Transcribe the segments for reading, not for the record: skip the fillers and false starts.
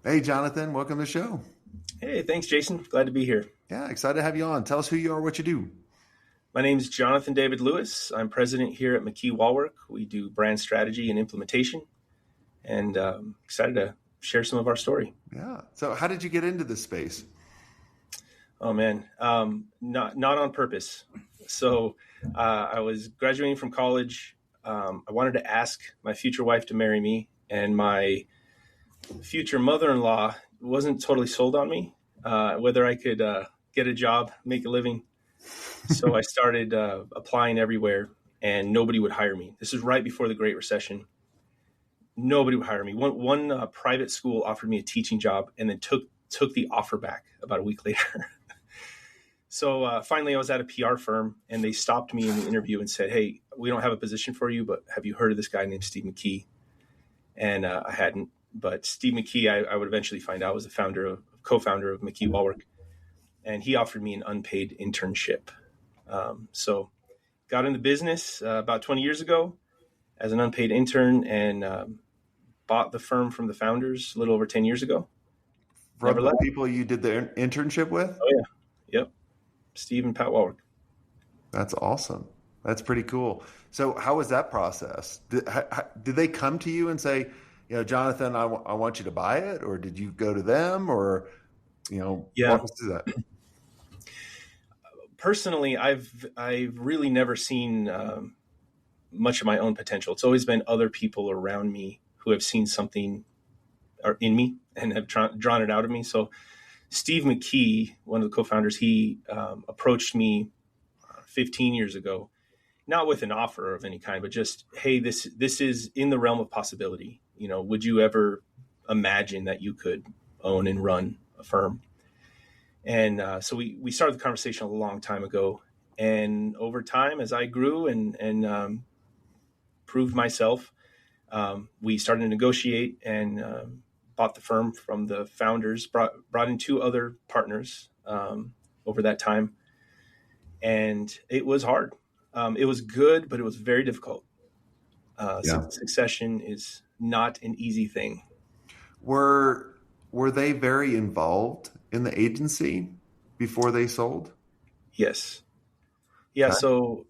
Hey, Jonathan, welcome to the show. Hey, thanks, Jason. Glad to be here. Yeah, excited to have you on. Tell us who you are, what you do. My name is Jonathan David Lewis. I'm president here at McKee Wallwork. We do brand strategy and implementation, and excited to share some of our story. Yeah. So, how did you get into this space? Oh man, not on purpose. So I was graduating from college. I wanted to ask my future wife to marry me, and my future mother-in-law wasn't totally sold on me, whether I could get a job, make a living. So I started applying everywhere, and nobody would hire me. This is right before the Great Recession. Nobody would hire me. One private school offered me a teaching job, and then took the offer back about a week later. So finally, I was at a PR firm, and they stopped me in the interview and said, "Hey, we don't have a position for you, but have you heard of this guy named Steve McKee?" And I hadn't. But Steve McKee, I would eventually find out, was the co-founder of McKee Wallwork, and he offered me an unpaid internship. So got in the business about 20 years ago as an unpaid intern, and bought the firm from the founders a little over 10 years ago. From Never the left. people you did the internship with? Oh, yeah. Yep. Steve and Pat Wallwork. That's awesome. That's pretty cool. So, how was that process? Did they come to you and say, Jonathan, I want you to buy it? Or did you go to them? Or, Yeah. walk us through that. Personally, I've really never seen much of my own potential. It's always been other people around me who have seen something in me and have drawn it out of me. So Steve McKee, one of the co-founders, he approached me 15 years ago, not with an offer of any kind, but just, hey, this is in the realm of possibility. Would you ever imagine that you could own and run a firm? And so we started the conversation a long time ago. And over time, as I grew and proved myself, we started to negotiate and bought the firm from the founders, brought in two other partners over that time. And it was hard. It was good, but it was very difficult. Succession is not an easy thing. Were they very involved in the agency before they sold? Yes. Yeah. Okay. So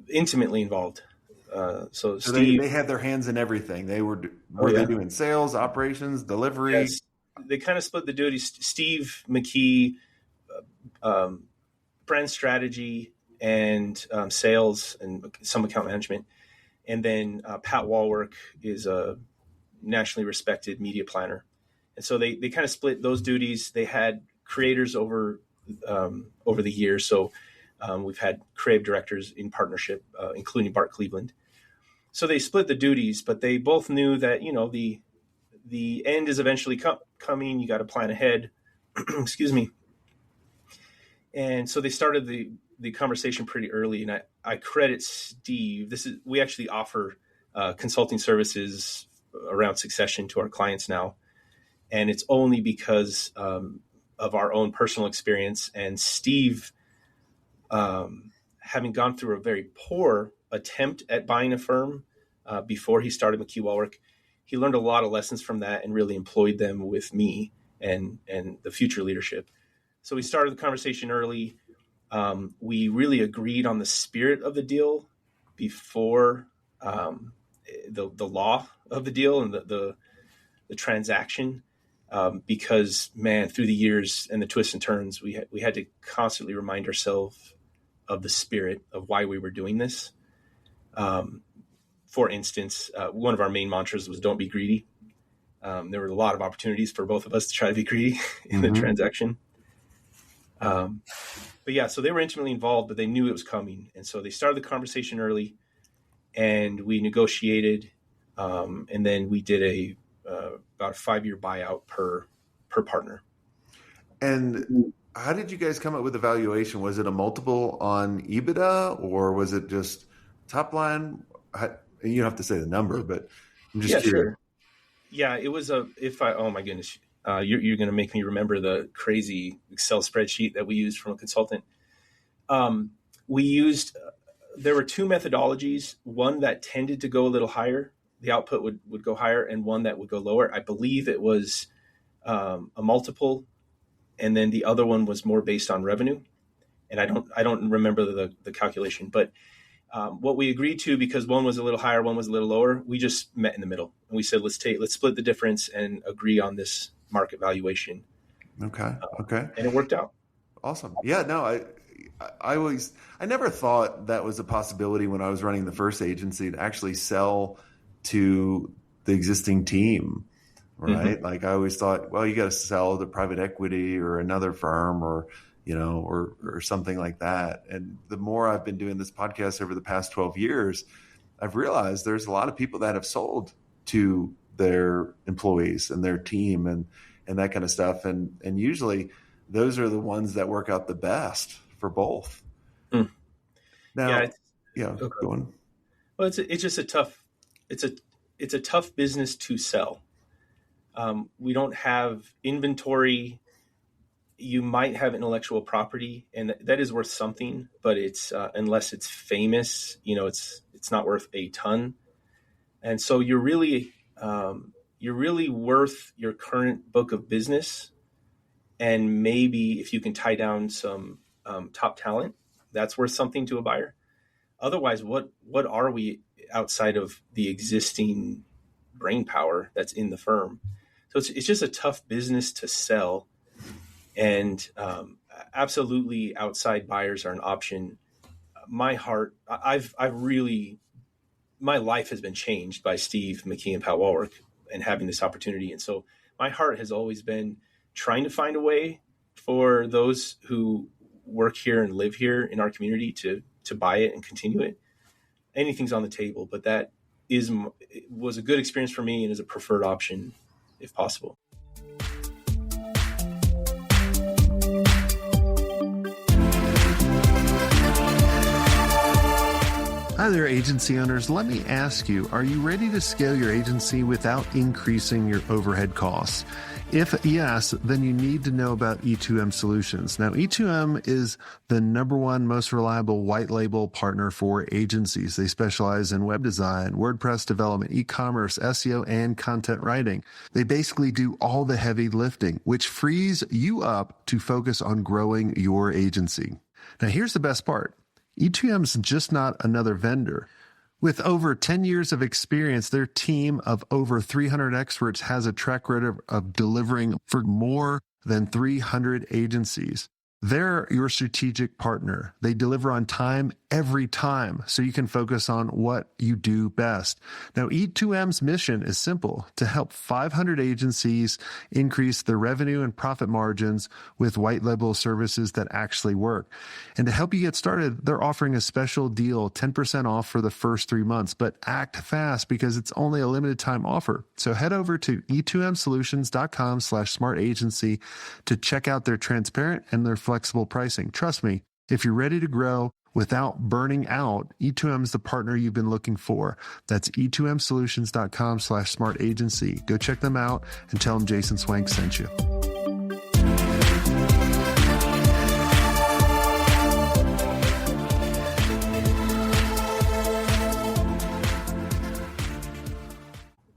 intimately involved. So Steve, they had their hands in everything. They were yeah. they doing sales, operations, delivery? Yes, they kind of split the duties. Steve McKee, brand strategy and sales and some account management. And then Pat Wallwork is a nationally respected media planner. And so they kind of split those duties. They had creators over the years. So we've had creative directors in partnership, including Bart Cleveland. So they split the duties, but they both knew that, the end is eventually coming. You got to plan ahead. Excuse me. And so they started the conversation pretty early. And I credit Steve. We actually offer consulting services around succession to our clients now. And it's only because of our own personal experience and Steve, having gone through a very poor attempt at buying a firm before he started McKee Wallwork, he learned a lot of lessons from that and really employed them with me and the future leadership. So we started the conversation early. We really agreed on the spirit of the deal before the law of the deal and the transaction, because, man, through the years and the twists and turns, we had to constantly remind ourselves of the spirit of why we were doing this. For instance, one of our main mantras was "Don't be greedy." There were a lot of opportunities for both of us to try to be greedy in the transaction. But yeah, so they were intimately involved, but they knew it was coming. And so they started the conversation early and we negotiated. And then we did about a 5-year buyout per partner. And how did you guys come up with the valuation? Was it a multiple on EBITDA or was it just top line? You don't have to say the number, but I'm just curious. Sure. Yeah, it was oh my goodness, you're going to make me remember the crazy Excel spreadsheet that we used from a consultant. There were two methodologies, one that tended to go a little higher the output would go higher and one that would go lower. I believe it was a multiple, and then the other one was more based on revenue. And I don't remember the calculation, but what we agreed to, because one was a little higher, one was a little lower, we just met in the middle and we said, let's split the difference and agree on this market valuation. Okay. And it worked out. Awesome. Yeah, no, I never thought that was a possibility when I was running the first agency, to actually sell to the existing team, right? Mm-hmm. Like I always thought, well, you got to sell to private equity or another firm or something like that. And the more I've been doing this podcast over the past 12 years, I've realized there's a lot of people that have sold to their employees and their team and that kind of stuff. And usually those are the ones that work out the best for both. Mm. Now, go on. Well, it's just it's a tough business to sell. We don't have inventory. You might have intellectual property, and that is worth something, but it's unless it's famous, it's not worth a ton. And so you're really worth your current book of business, and maybe if you can tie down some top talent, that's worth something to a buyer. Otherwise, what are we outside of the existing brain power that's in the firm? So it's just a tough business to sell. And absolutely, outside buyers are an option. My life has been changed by Steve McKee and Pat Walworth and having this opportunity. And so my heart has always been trying to find a way for those who work here and live here in our community to buy it and continue it. Anything's on the table, but that was a good experience for me and is a preferred option if possible. Hi there, agency owners. Let me ask you, are you ready to scale your agency without increasing your overhead costs? If yes, then you need to know about E2M Solutions. Now, E2M is the #1 most reliable white label partner for agencies. They specialize in web design, WordPress development, e-commerce, SEO, and content writing. They basically do all the heavy lifting, which frees you up to focus on growing your agency. Now, here's the best part. E2M is just not another vendor. With over 10 years of experience, their team of over 300 experts has a track record of delivering for more than 300 agencies. They're your strategic partner. They deliver on time every time, so you can focus on what you do best. Now, E2M's mission is simple: to help 500 agencies increase their revenue and profit margins with white label services that actually work. And to help you get started, they're offering a special deal, 10% off for the first 3 months, but act fast because it's only a limited time offer. So head over to e2msolutions.com/smartagency to check out their transparent and their flexible pricing. Trust me, if you're ready to grow without burning out, E2M is the partner you've been looking for. That's e2msolutions.com/smartagency. Go check them out and tell them Jason Swank sent you.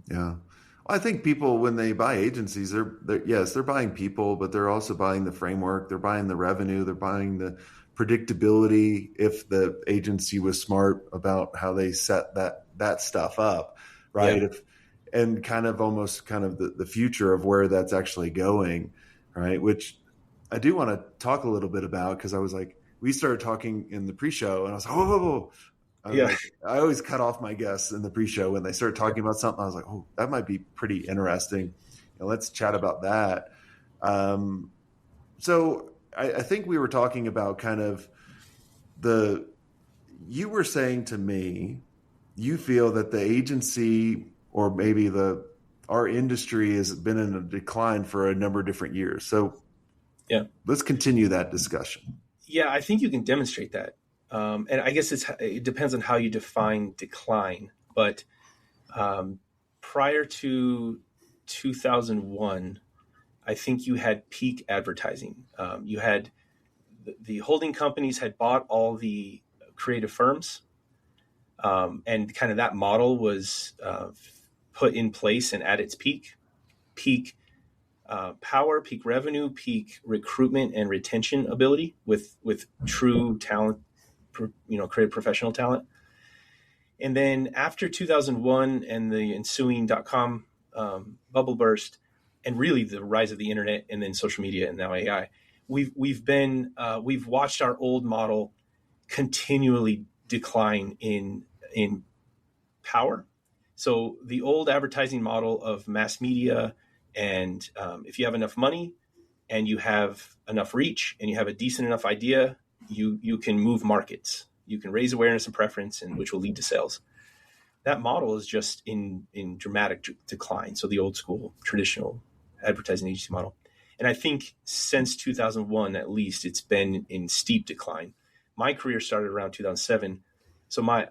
Yeah. I think people, when they buy agencies, they're buying people, but they're also buying the framework. They're buying the revenue. They're buying the predictability. If the agency was smart about how they set that stuff up, right? Yeah. And kind of the future of where that's actually going, right? Which I do want to talk a little bit about, because I was like, we started talking in the pre-show and I was like, oh. I always cut off my guests in the pre-show when they started talking about something. I was like, oh, that might be pretty interesting. Let's chat about that. So I think we were talking about kind of you were saying to me, you feel that the agency, or maybe our industry, has been in a decline for a number of different years. So let's continue that discussion. Yeah, I think you can demonstrate that. And I guess it depends on how you define decline. But prior to 2001, I think you had peak advertising. You had the holding companies had bought all the creative firms, and kind of that model was put in place and at its peak power, peak revenue, peak recruitment and retention ability with true talent, creative professional talent. And then after 2001 and the ensuing .com bubble burst, and really the rise of the internet and then social media and now AI, we've watched our old model continually decline in power. So the old advertising model of mass media, and if you have enough money and you have enough reach and you have a decent enough idea, you can move markets. You can raise awareness and preference, and which will lead to sales. That model is just in dramatic decline. So the old school traditional advertising agency model. And I think since 2001, at least, it's been in steep decline. My career started around 2007. So my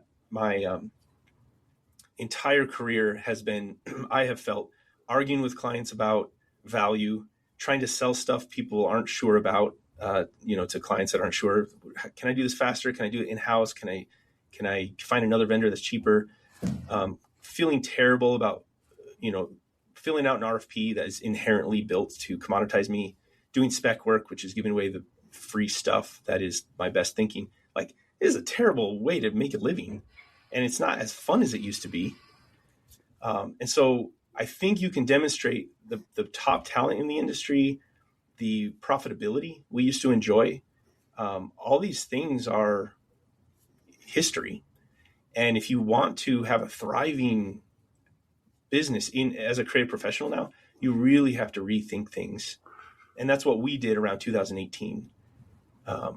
entire career has been, I have felt, arguing with clients about value, trying to sell stuff people aren't sure about, to clients that aren't sure. Can I do this faster? Can I do it in-house? Can I find another vendor that's cheaper? Feeling terrible about, filling out an RFP that is inherently built to commoditize me, doing spec work, which is giving away the free stuff that is my best thinking. Like, it is a terrible way to make a living, and it's not as fun as it used to be. And so I think you can demonstrate the top talent in the industry, the profitability we used to enjoy. All these things are history. And if you want to have a thriving business as a creative professional now, you really have to rethink things. And that's what we did around 2018. Let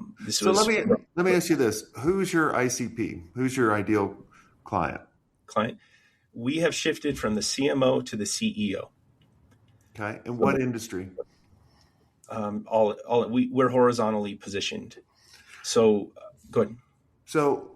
me ask you this. Who's your ICP? Who's your ideal client? We have shifted from the CMO to the CEO. Okay. In what industry? We're horizontally positioned. So go ahead. So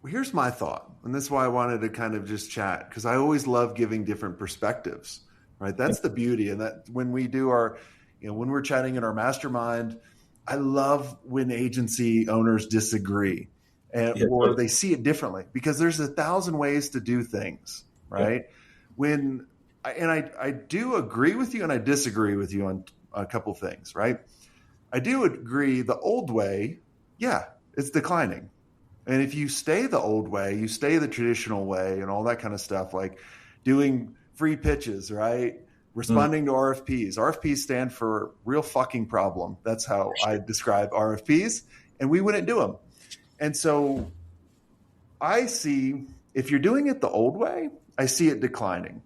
here's my thought, and this is why I wanted to kind of just chat, because I always love giving different perspectives, right? That's the beauty. And that when we do when we're chatting in our mastermind, I love when agency owners disagree or they see it differently, because there's 1,000 ways to do things, right? Yeah. I do agree with you and I disagree with you on a couple things, right? I do agree the old way, it's declining. And if you stay the old way, you stay the traditional way and all that kind of stuff, like doing free pitches, right? Responding to RFPs. RFPs stand for real fucking problem. That's how I describe RFPs. And we wouldn't do them. And so I see, if you're doing it the old way, I see it declining.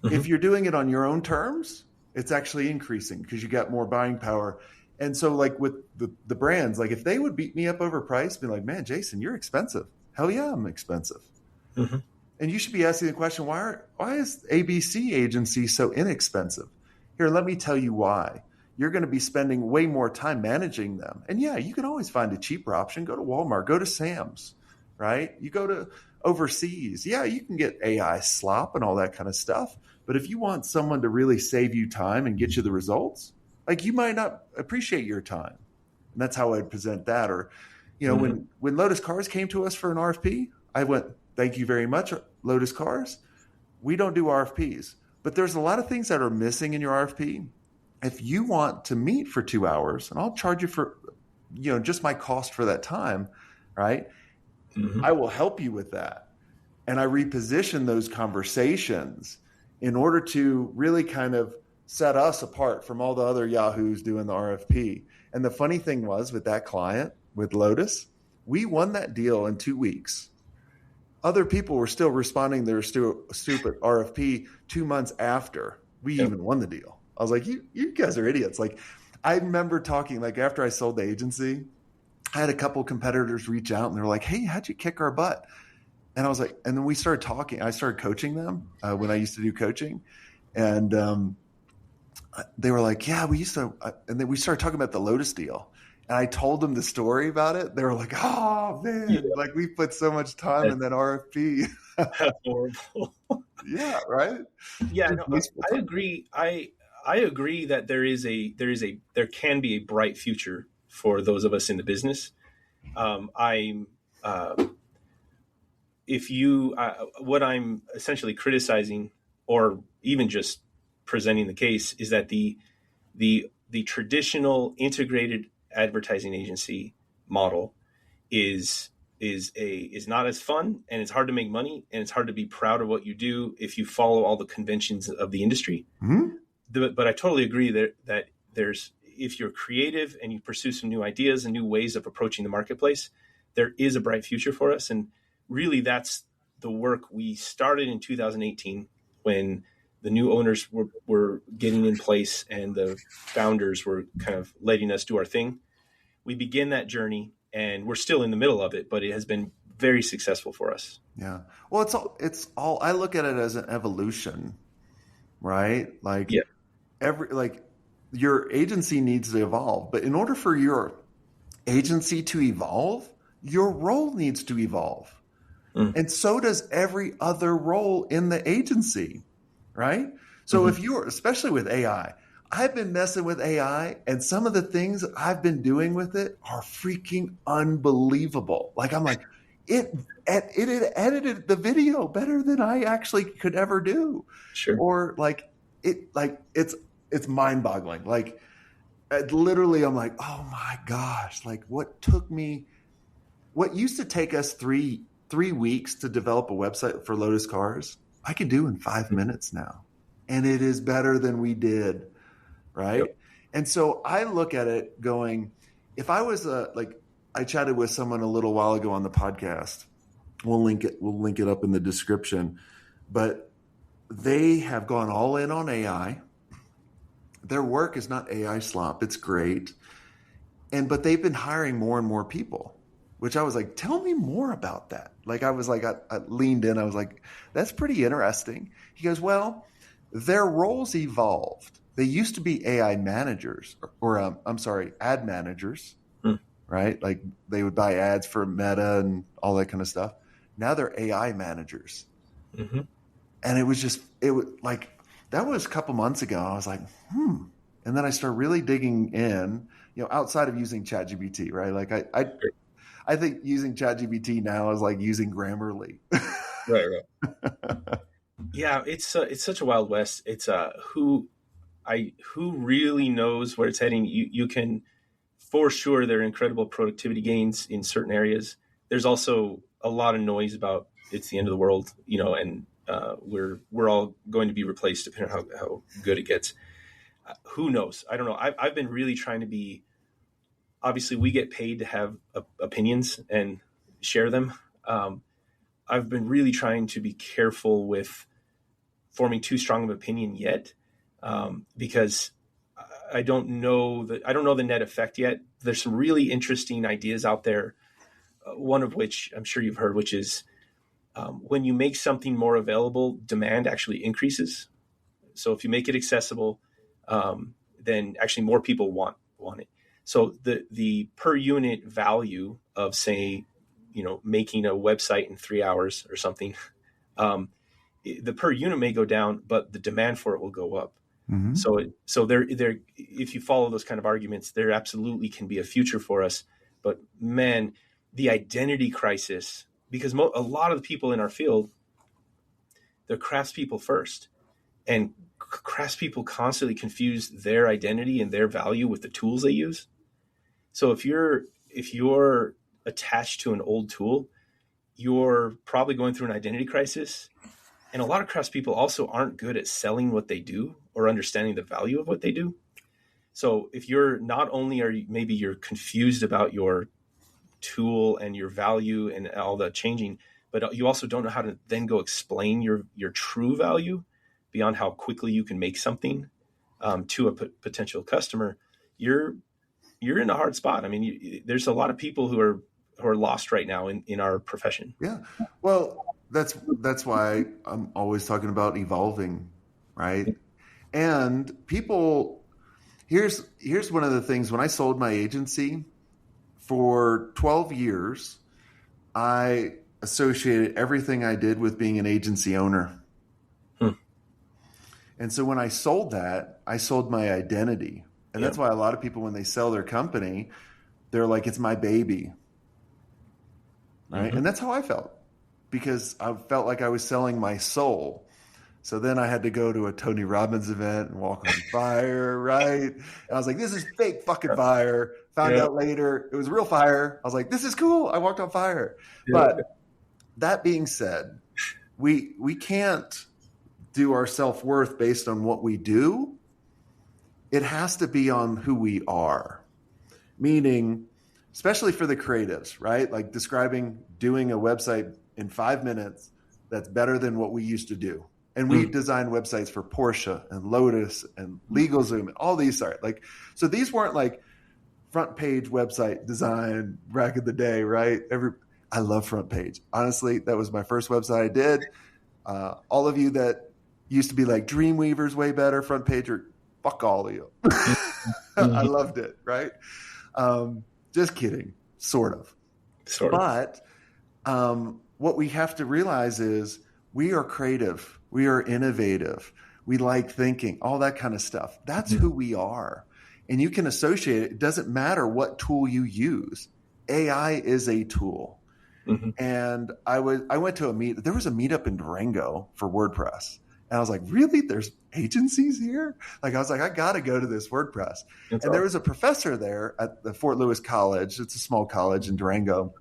Mm-hmm. If you're doing it on your own terms, it's actually increasing because you got more buying power. And so like with the brands, like if they would beat me up over price, be like, man, Jason, you're expensive. Hell yeah, I'm expensive. Mm-hmm. And you should be asking the question, why is ABC agency so inexpensive? Here, let me tell you why. You're going to be spending way more time managing them. And yeah, you can always find a cheaper option. Go to Walmart, go to Sam's, right? You go to overseas. Yeah, you can get AI slop and all that kind of stuff. But if you want someone to really save you time and get you the results, like you might not appreciate your time. And that's how I'd present that. Or, when Lotus Cars came to us for an RFP, I went, thank you very much, Lotus Cars. We don't do RFPs, but there's a lot of things that are missing in your RFP. If you want to meet for 2 hours, and I'll charge you for, just my cost for that time, right? Mm-hmm. I will help you with that. And I reposition those conversations in order to really kind of set us apart from all the other Yahoos doing the RFP. And the funny thing was with that client, with Lotus, we won that deal in 2 weeks. Other people were still responding their stupid RFP 2 months after we even won the deal. I was like, you guys are idiots. Like, I remember talking, like after I sold the agency, I had a couple competitors reach out and they were like, hey, how'd you kick our butt? And I was like, and then we started talking. I started coaching them when I used to do coaching. And they were like, yeah, we used to, and then we started talking about the Lotus deal. And I told them the story about it. They were like, oh man, like we put so much time in that RFP. That's horrible. Yeah. Right. Yeah. No, I agree. I agree that there can be a bright future for those of us in the business. if you, what I'm essentially criticizing, or even just presenting the case, is that the traditional integrated advertising agency model is not as fun, and it's hard to make money, and it's hard to be proud of what you do if you follow all the conventions of the industry. But I totally agree that there's, if you're creative and you pursue some new ideas and new ways of approaching the marketplace, there is a bright future for us. And really, that's the work we started in 2018 when the new owners were getting in place and the founders were kind of letting us do our thing. We began that journey, and we're still in the middle of it, but it has been very successful for us. Yeah. Well, it's all, I look at it as an evolution, right? Like your agency needs to evolve, but in order for your agency to evolve, your role needs to evolve. And so does every other role in the agency, right? So if you're, especially with AI, I've been messing with AI, and some of the things I've been doing with it are freaking unbelievable. Like, I'm like, it had edited the video better than I actually could ever do. Sure. Or it's mind boggling. Like, literally, I'm like, oh my gosh, like what used to take us three weeks to develop a website for Lotus Cars, I can do in 5 minutes now. And it is better than we did. Right. Yep. And so I look at it going, if I was I chatted with someone a little while ago on the podcast, we'll link it up in the description, but they have gone all in on AI. Their work is not AI slop. It's great. But they've been hiring more and more people, which I was like, tell me more about that. Like, I was like, I leaned in. I was like, that's pretty interesting. He goes, well, their roles evolved. They used to be AI managers or ad managers, right? Like they would buy ads for Meta and all that kind of stuff. Now they're AI managers. And it was like, that was a couple months ago. I was like, And then I started really digging in, outside of using ChatGPT, right? Like I think using ChatGPT now is like using Grammarly. Right. Yeah. It's such a Wild West. It's who really knows where it's heading. You can, for sure, there are incredible productivity gains in certain areas. There's also a lot of noise about it's the end of the world, and we're all going to be replaced depending on how good it gets. Who knows? I don't know. I've been really trying to be, obviously we get paid to have opinions and share them. I've been really trying to be careful with forming too strong of an opinion yet. Because I don't know the net effect yet. There's some really interesting ideas out there. One of which I'm sure you've heard, which is when you make something more available, demand actually increases. So if you make it accessible, then actually more people want it. So the per unit value of, say, making a website in 3 hours or something, the per unit may go down, but the demand for it will go up. So there, if you follow those kind of arguments, there absolutely can be a future for us. But man, the identity crisis, because a lot of the people in our field, they're craftspeople first, and craftspeople constantly confuse their identity and their value with the tools they use. So if you're attached to an old tool, you're probably going through an identity crisis. And a lot of craftspeople also aren't good at selling what they do or understanding the value of what they do. So if you're not only you're confused about your tool and your value and all the changing, but you also don't know how to then go explain your true value beyond how quickly you can make something to a potential customer, you're in a hard spot. I mean, there's a lot of people who are lost right now in our profession. Yeah. Well, that's why I'm always talking about evolving, right? And people, here's one of the things. When I sold my agency for 12 years, I associated everything I did with being an agency owner. And so when I sold that, I sold my identity. And that's why a lot of people, when they sell their company, they're like, it's my baby. Right. And that's how I felt. because I felt like I was selling my soul. So then I had to go to a Tony Robbins event and walk on fire, right? And I was like, this is fake fucking fire. Found out later it was real fire. I was like, this is cool. I walked on fire. But that being said, we can't do our self-worth based on what we do. It has to be on who we are. Meaning, especially for the creatives, right? Like doing a website in 5 minutes that's better than what we used to do. And we designed websites for Porsche and Lotus and LegalZoom and all these so these weren't like front page website design back in the day, right? I love front page. Honestly, that was my first website I did. All of you that used to be like Dreamweaver's way better, front page, or fuck all of you. I loved it, right? Just kidding, sort of. But what we have to realize is we are creative. We are innovative. We like thinking, all that kind of stuff. That's who we are. And you can associate it. It doesn't matter what tool you use. AI is a tool. And I went to there was a meetup in Durango for WordPress. And I was like, really? There's agencies here? I was like, I got to go to this WordPress. There was a professor there at the Fort Lewis College. It's a small college in Durango.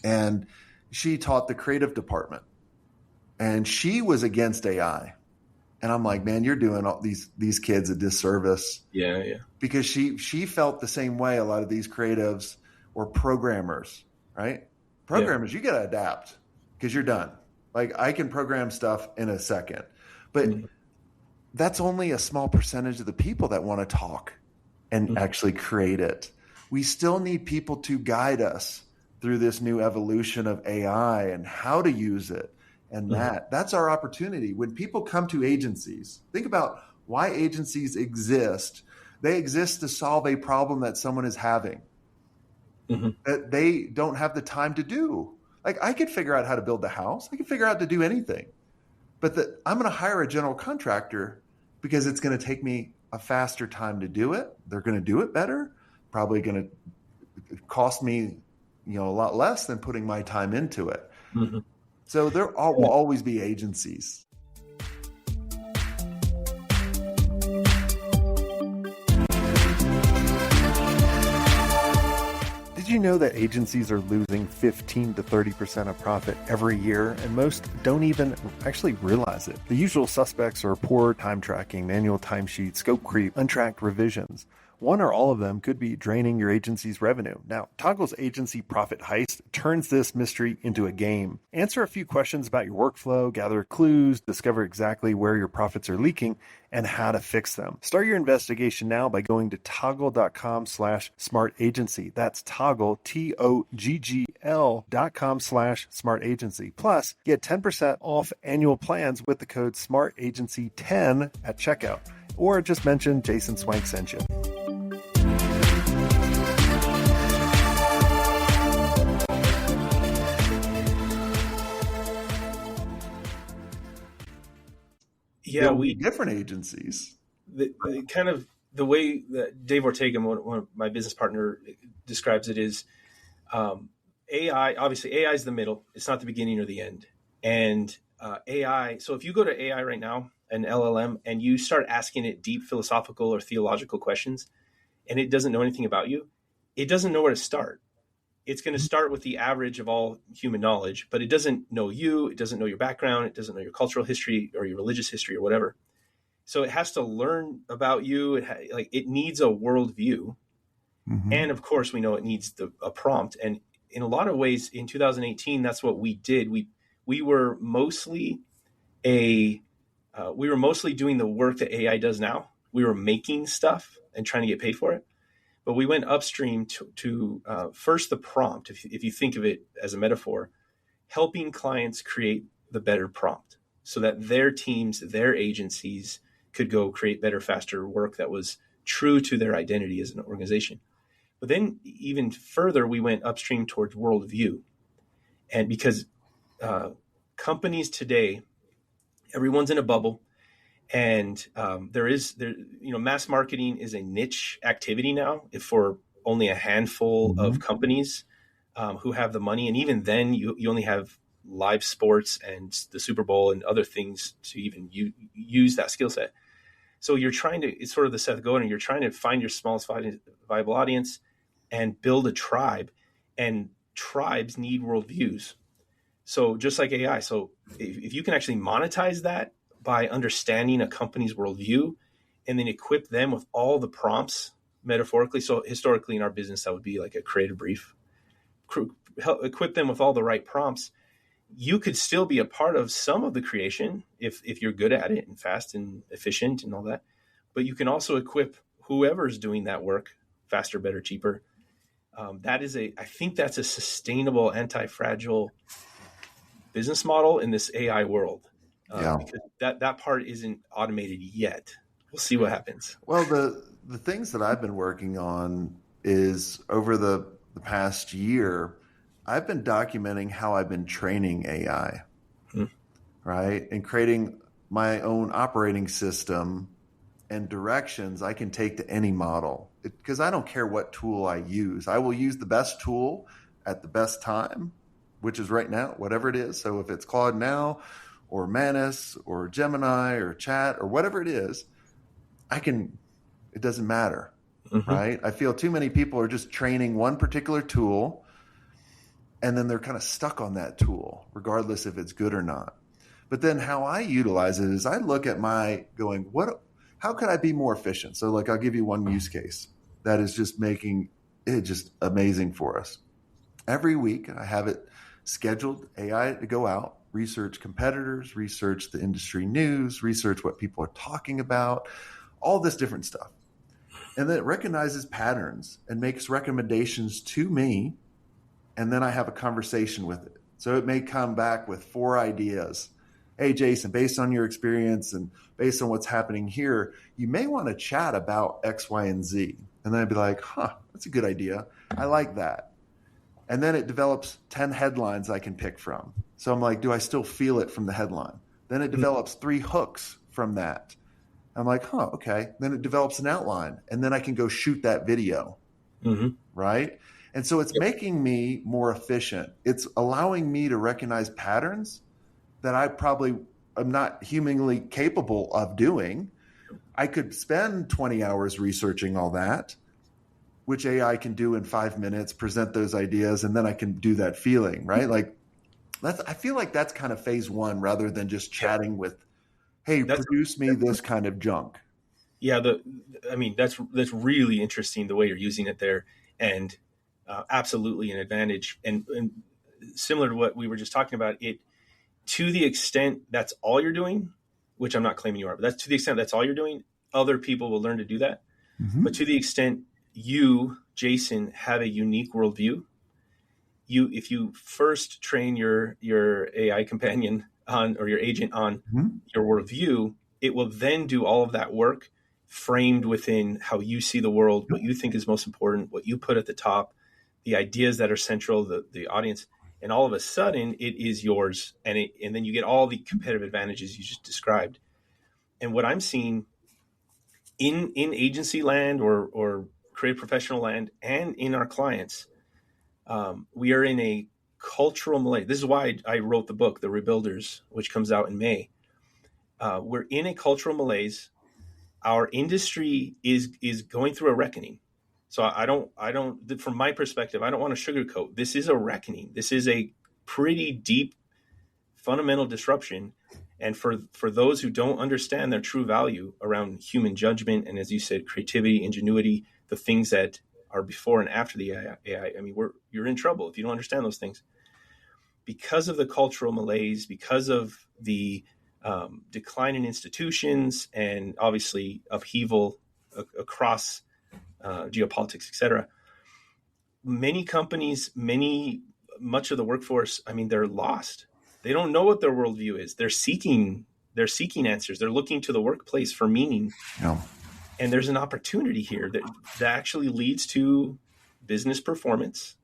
And she taught the creative department. And she was against AI. And I'm like, man, you're doing all these kids a disservice. Yeah. Because she felt the same way a lot of these creatives or programmers, right? Programmers, you got to adapt because you're done. Like I can program stuff in a second. But that's only a small percentage of the people that want to talk and actually create it. We still need people to guide us through this new evolution of AI and how to use it. And that's our opportunity. When people come to agencies, think about why agencies exist. They exist to solve a problem that someone is having that they don't have the time to do. Like I could figure out how to build the house. I could figure out to do anything. But I'm going to hire a general contractor because it's going to take me a faster time to do it. They're going to do it better. Probably going to cost me, a lot less than putting my time into it. So there will always be agencies. Did you know that agencies are losing 15 to 30% of profit every year, and most don't even actually realize it? The usual suspects are poor time tracking, manual timesheets, scope creep, untracked revisions. One or all of them could be draining your agency's revenue. Now, Toggle's agency profit heist turns this mystery into a game. Answer a few questions about your workflow, gather clues, discover exactly where your profits are leaking, and how to fix them. Start your investigation now by going to toggle.com/smartagency. That's Toggle, TOGGL.com/smartagency. Plus, get 10% off annual plans with the code SMARTAGENCY10 at checkout. Or just mention Jason Swank sent you. Yeah, we different agencies. The way that Dave Ortega, one of my business partner, describes it is AI. Obviously, AI is the middle; it's not the beginning or the end. And AI. So if you go to AI right now, an LLM, and you start asking it deep philosophical or theological questions, and it doesn't know anything about you, it doesn't know where to start. It's going to start with the average of all human knowledge, but it doesn't know you. It doesn't know your background. It doesn't know your cultural history or your religious history or whatever. So it has to learn about you. It needs a worldview. And of course, we know it needs a prompt. And in a lot of ways, in 2018, that's what we did. We were mostly doing the work that AI does now. We were making stuff and trying to get paid for it. But we went upstream to first the prompt, if you think of it as a metaphor, helping clients create the better prompt so that their teams, their agencies could go create better, faster work that was true to their identity as an organization. But then even further, we went upstream towards worldview. And because companies today, everyone's in a bubble. And mass marketing is a niche activity now for only a handful of companies who have the money. And even then you only have live sports and the Super Bowl and other things to even use that skill set. So you're trying to, it's sort of the Seth Godin, you're trying to find your smallest viable audience and build a tribe, and tribes need worldviews. So just like AI, so if you can actually monetize that by understanding a company's worldview and then equip them with all the prompts metaphorically. So historically in our business, that would be like a creative brief, equip them with all the right prompts. You could still be a part of some of the creation if you're good at it and fast and efficient and all that. But you can also equip whoever's doing that work faster, better, cheaper. I think that's a sustainable, anti-fragile business model in this AI world. Because that part isn't automated yet. We'll see what happens. Well, the things that I've been working on is over the past year, I've been documenting how I've been training AI, right? And creating my own operating system and directions I can take to any model. Because I don't care what tool I use. I will use the best tool at the best time, which is right now, whatever it is. So if it's Claude now or Manus or Gemini or Chat or whatever it is, it doesn't matter, right? I feel too many people are just training one particular tool and then they're kind of stuck on that tool, regardless if it's good or not. But then how I utilize it is I look at how could I be more efficient? So like, I'll give you one use case that is just making it just amazing for us. Every week I have it scheduled AI to go out, research competitors, research the industry news, research what people are talking about, all this different stuff. And then it recognizes patterns and makes recommendations to me. And then I have a conversation with it. So it may come back with 4 ideas. Hey, Jason, based on your experience and based on what's happening here, you may want to chat about X, Y, and Z. And then I'd be like, that's a good idea. I like that. And then it develops 10 headlines I can pick from. So I'm like, do I still feel it from the headline? Then it develops 3 hooks from that. I'm like, okay. Then it develops an outline. And then I can go shoot that video, right? And so it's making me more efficient. It's allowing me to recognize patterns that I probably am not humanly capable of doing. I could spend 20 hours researching all that, which AI can do in 5 minutes, present those ideas, and then I can do that feeling, right? Like I feel like that's kind of phase 1 rather than just chatting with, hey, produce me this kind of junk. Yeah, that's really interesting the way you're using it there, and absolutely an advantage. And similar to what we were just talking about, it to the extent that's all you're doing, which I'm not claiming you are, but that's to the extent that's all you're doing, other people will learn to do that. But to the extent you, Jason, have a unique worldview, if you first train your AI companion on, or your agent on your worldview, it will then do all of that work framed within how you see the world, what you think is most important, what you put at the top, the ideas that are central, the audience, and all of a sudden it is yours. And then you get all the competitive advantages you just described. And what I'm seeing in agency land or creative professional land and in our clients, we are in a cultural malaise. This is why I wrote the book, The Rebuilders, which comes out in May. We're in a cultural malaise. Our industry is going through a reckoning. So I don't, from my perspective, I don't want to sugarcoat. This is a reckoning. This is a pretty deep, fundamental disruption. And for those who don't understand their true value around human judgment, and as you said, creativity, ingenuity, the things that are before and after the AI, I mean, you're in trouble if you don't understand those things. Because of the cultural malaise, because of the decline in institutions, and obviously upheaval across geopolitics, et cetera, many companies, much of the workforce, I mean, they're lost. They don't know what their worldview is. They're seeking answers. They're looking to the workplace for meaning. Yeah. And there's an opportunity here that actually leads to business performance,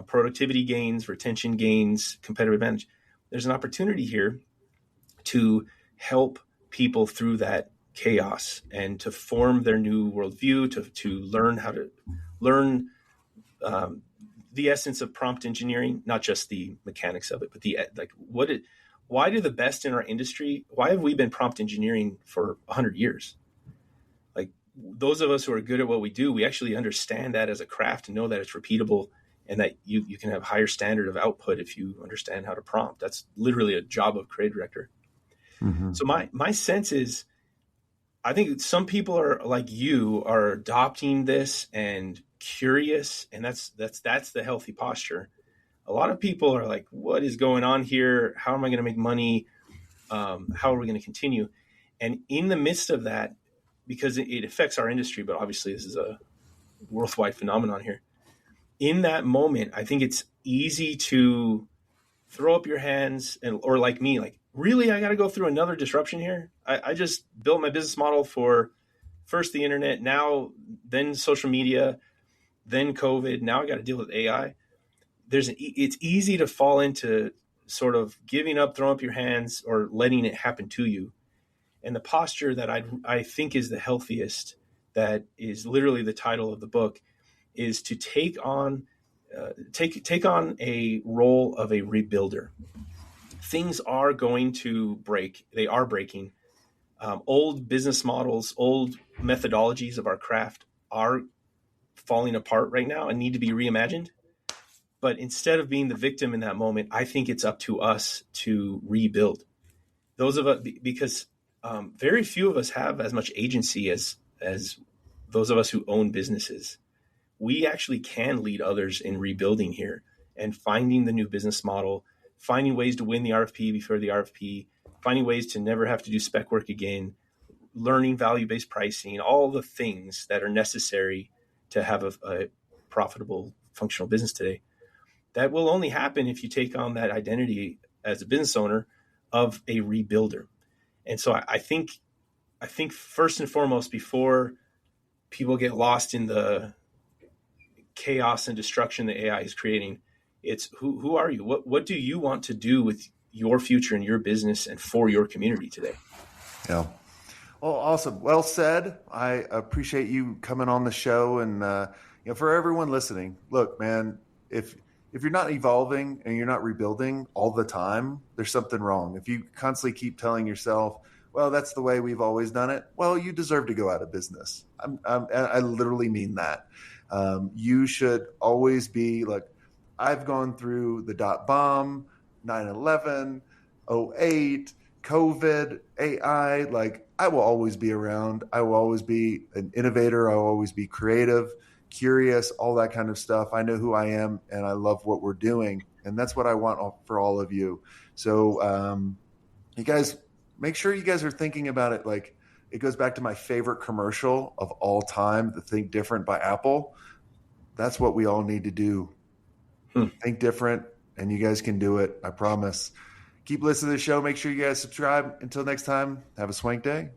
productivity gains, retention gains, competitive advantage. There's an opportunity here to help people through that chaos and to form their new worldview, to learn how to learn the essence of prompt engineering, not just the mechanics of it, but why do the best in our industry, why have we been prompt engineering for 100 years? Like those of us who are good at what we do, we actually understand that as a craft and know that it's repeatable and that you can have higher standard of output if you understand how to prompt. That's literally a job of creative director. Mm-hmm. So my sense is, I think some people are like you are adopting this and curious, and that's the healthy posture. A lot of people are like, what is going on here? How am I going to make money? How are we going to continue? And in the midst of that, because it affects our industry, but obviously this is a worldwide phenomenon here. In that moment, I think it's easy to throw up your hands or like me, like, really, I got to go through another disruption here. I just built my business model for first the internet, then social media, then COVID. Now I got to deal with AI. It's easy to fall into sort of giving up, throwing up your hands, or letting it happen to you. And the posture that I think is the healthiest, that is literally the title of the book, is to take on a role of a rebuilder. Things are going to break. They are breaking. Old business models, old methodologies of our craft are falling apart right now and need to be reimagined. But instead of being the victim in that moment, I think it's up to us to rebuild. Those of us, because very few of us have as much agency as those of us who own businesses. We actually can lead others in rebuilding here and finding the new business model, finding ways to win the RFP before the RFP, finding ways to never have to do spec work again, learning value-based pricing, all the things that are necessary to have a profitable, functional business today. That will only happen if you take on that identity as a business owner of a rebuilder. And so I think first and foremost, before people get lost in the chaos and destruction that AI is creating, it's who are you? What do you want to do with your future and your business and for your community today? Yeah. Well, awesome. Well said. I appreciate you coming on the show. And for everyone listening, look, man, if you're not evolving and you're not rebuilding all the time, there's something wrong. If you constantly keep telling yourself, well, that's the way we've always done it, well, you deserve to go out of business. I literally mean that. You should always be like, I've gone through the .bomb, 9/11, 08, COVID, AI. Like, I will always be around. I will always be an innovator. I will always be creative, curious, all that kind of stuff. I know who I am, and I love what we're doing. And that's what I want for all of you. So you guys, make sure you guys are thinking about it. Like, it goes back to my favorite commercial of all time, the Think Different by Apple. That's what we all need to do. Think different, and you guys can do it. I promise. Keep listening to the show. Make sure you guys subscribe. Until next time, have a swank day.